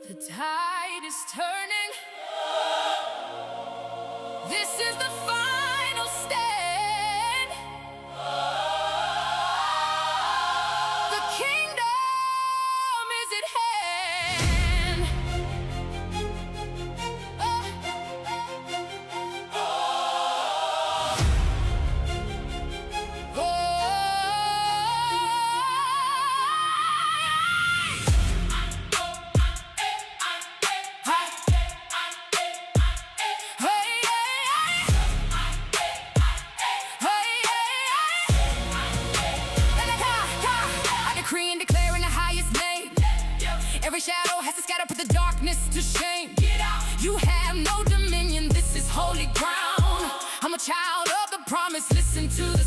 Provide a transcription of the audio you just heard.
The tide is turning. This is the final stand. The kingdom is at hand. Decree and declaring the highest name. Every shadow has to scatter, put the darkness to shame. You have no dominion, this is holy ground. I'm a child of the promise, listen to